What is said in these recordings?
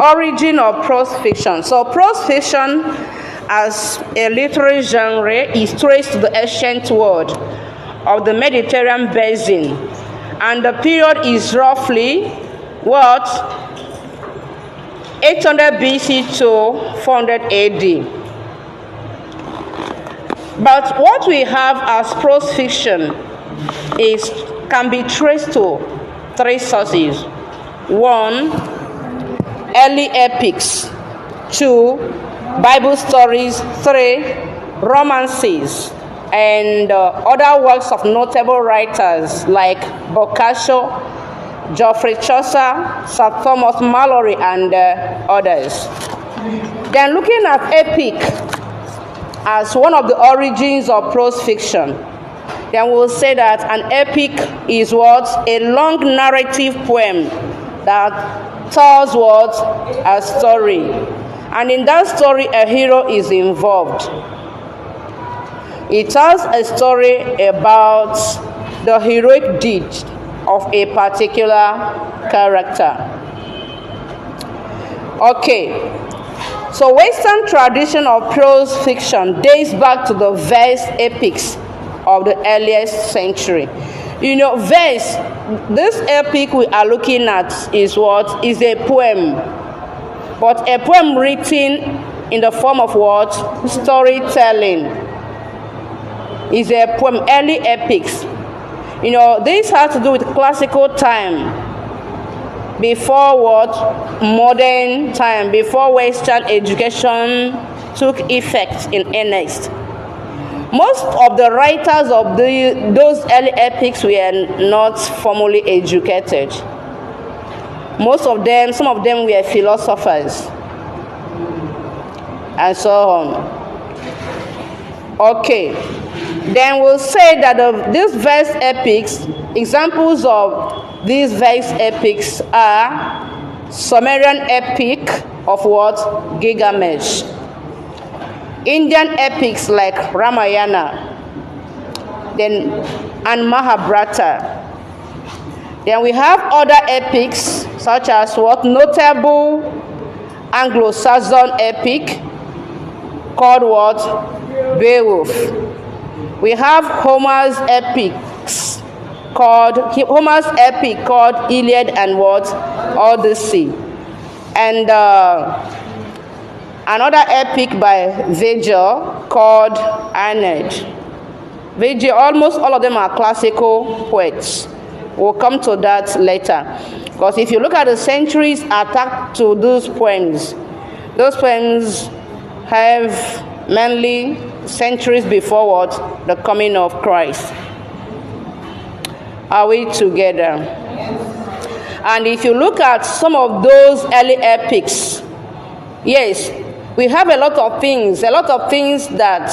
Origin of prose fiction. So prose fiction as a literary genre is traced to the ancient world of the Mediterranean basin, and the period is roughly what, 800 BC to 400 AD. But what we have as prose fiction can be traced to three sources. One, early epics. Two, Bible stories. Three, romances and other works of notable writers like Boccaccio, Geoffrey Chaucer, Sir Thomas Malory, and others. Then looking at epic as one of the origins of prose fiction, then we'll say that an epic is what? A long narrative poem that tells what? A story. And in that story, a hero is involved. It tells a story about the heroic deed of a particular character. Okay. So Western tradition of prose fiction dates back to the verse epics of the earliest century. Verse, this epic we are looking at is what? Is a poem. But a poem written in the form of what? Storytelling. Is a poem. Early epics. This has to do with classical time. Before what? Modern time. Before Western education took effect in earnest. Most of the writers of those early epics were not formally educated. Some of them were philosophers, and so on. Okay, then we'll say that these verse epics, examples of these verse epics are Sumerian epic of what? Gilgamesh. Indian epics like Ramayana, and Mahabharata. Then we have other epics such as what? Notable Anglo-Saxon epic called what? Beowulf. We have Homer's epic called Iliad and what? Odyssey. And another epic by Virgil called Aeneid. Virgil, almost all of them are classical poets. We'll come to that later. Because if you look at the centuries attached to those poems have mainly centuries before what? The coming of Christ. Are we together? And if you look at some of those early epics, yes, we have a lot of things that,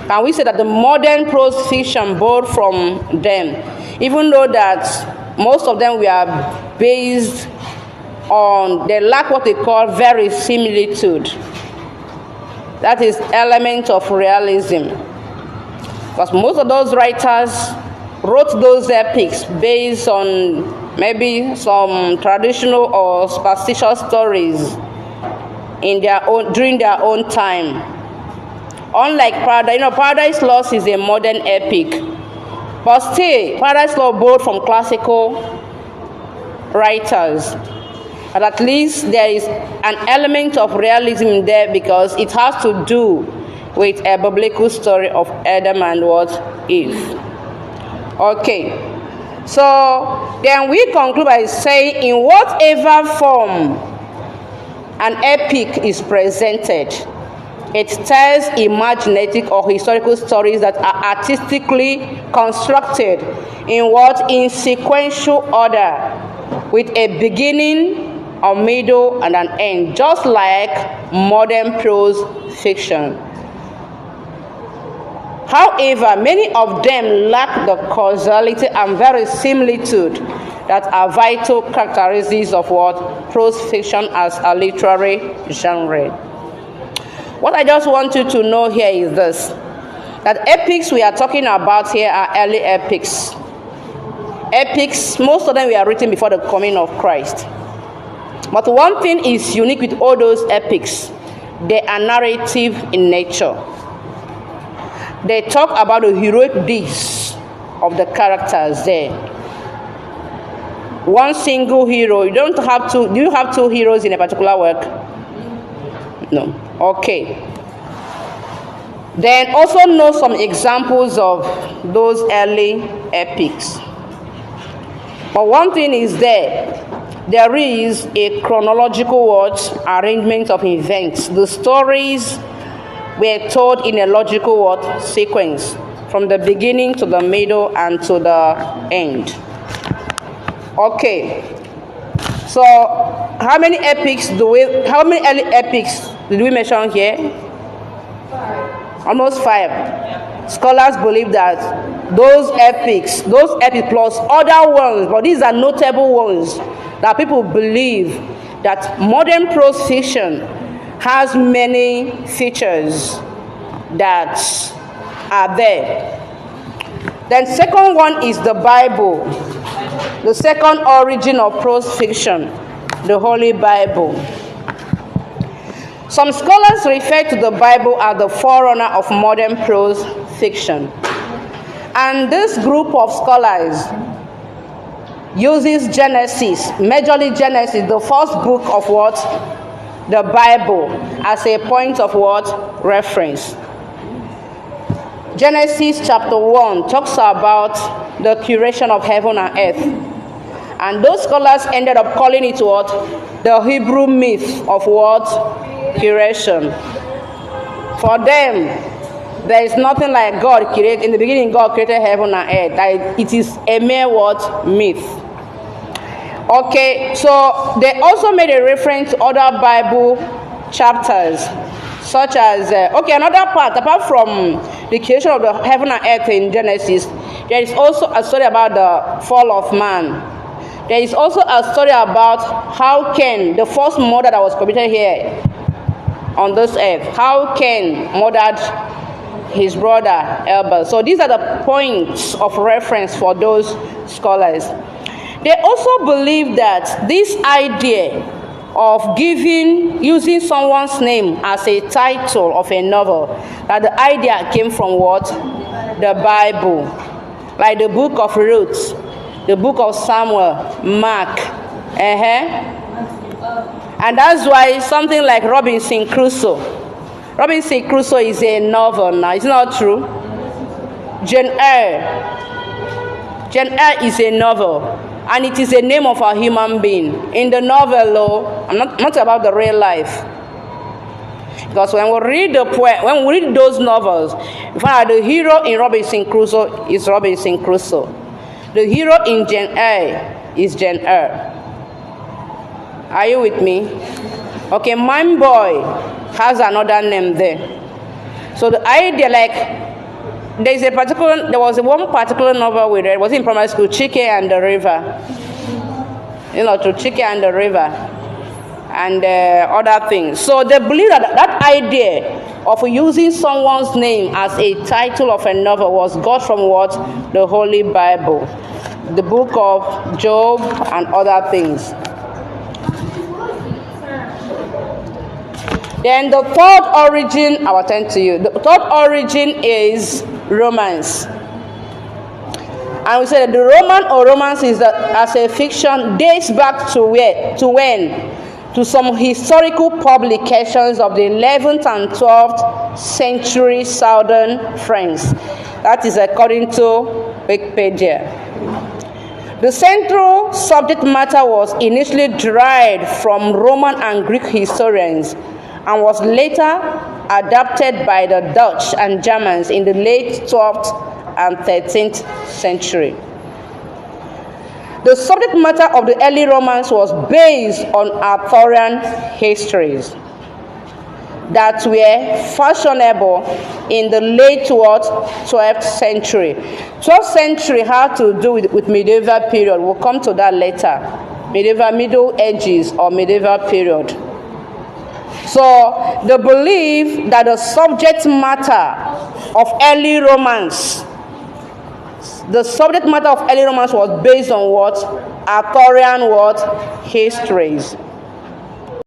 can we say that the modern prose fiction borrowed from them, even though that most of them were based on, they lack what they call verisimilitude. That is element of realism. Because most of those writers wrote those epics based on maybe some traditional or superstitious stories during their own time. Unlike Paradise, Paradise Lost is a modern epic. But still, Paradise Lost borrowed from classical writers. But at least there is an element of realism there because it has to do with a biblical story of Adam and what? Eve. Okay. So then we conclude by saying, in whatever form an epic is presented, it tells imaginative or historical stories that are artistically constructed in what? In sequential order, with a beginning, a middle, and an end, just like modern prose fiction. However, many of them lack the causality and verisimilitude that are vital characteristics of what? Prose fiction as a literary genre. What I just want you to know here is this, that epics we are talking about here are early epics. Epics, most of them were written before the coming of Christ. But one thing is unique with all those epics. They are narrative in nature. They talk about the heroic deeds of the characters there. One single hero. You don't have to. Do you have two heroes in a particular work? No. Okay. Then also know some examples of those early epics. But one thing is there is a chronological arrangement of events. The stories were told in a logical sequence, from the beginning to the middle and to the end. Okay. So how many early epics did we mention here? 5. Almost 5. Scholars believe that those epics plus other ones, but these are notable ones, that people believe that modern prose fiction has many features that are there. Then second one is the Bible, the second origin of prose fiction, the Holy Bible. Some scholars refer to the Bible as the forerunner of modern prose fiction. And this group of scholars uses Genesis, majorly Genesis, the first book of the Bible, as a point of reference. Genesis chapter 1 talks about the creation of heaven and earth. And those scholars ended up calling it the Hebrew myth of creation. For them, there is nothing like God created. In the beginning, God created heaven and earth. It is a mere myth. Okay, so they also made a reference to other Bible chapters, such as another part, apart from the creation of the heaven and earth in Genesis, there is also a story about the fall of man. There is also a story about how Cain, the first murder that was committed here on this earth, how Cain murdered his brother Abel. So these are the points of reference for those scholars. They also believe that this idea of using someone's name as a title of a novel, that the idea came from the Bible, like the book of Ruth, the book of Samuel, Mark, and that's why something like Robinson Crusoe is a novel now. It's not true. Jane Eyre is a novel, and it is a name of a human being. In the novel, I'm not about the real life. Because when we read those novels, we find that the hero in Robinson Crusoe is Robinson Crusoe. The hero in Jane Eyre is Jane Eyre. Are you with me? Okay, Mime Boy has another name there. So the idea, there was one particular novel we read, was in primary school, Chike and the River. Chike and the River, and other things. So they believe that idea of using someone's name as a title of a novel was got from the Holy Bible, the book of Job and other things. Then the third origin, I will turn to you. The third origin is romance. And we said the Roman or romance as a fiction dates back to when? To some historical publications of the 11th and 12th century southern France. That is according to Wikipedia. The central subject matter was initially derived from Roman and Greek historians, and was later adapted by the Dutch and Germans in the late 12th and 13th century. The subject matter of the early romance was based on Arthurian histories that were fashionable in the late 12th century. 12th century had to do with medieval period. We'll come to that later. Middle Ages or medieval period. So they believe that the subject matter of early romance, was based on Arthurian histories.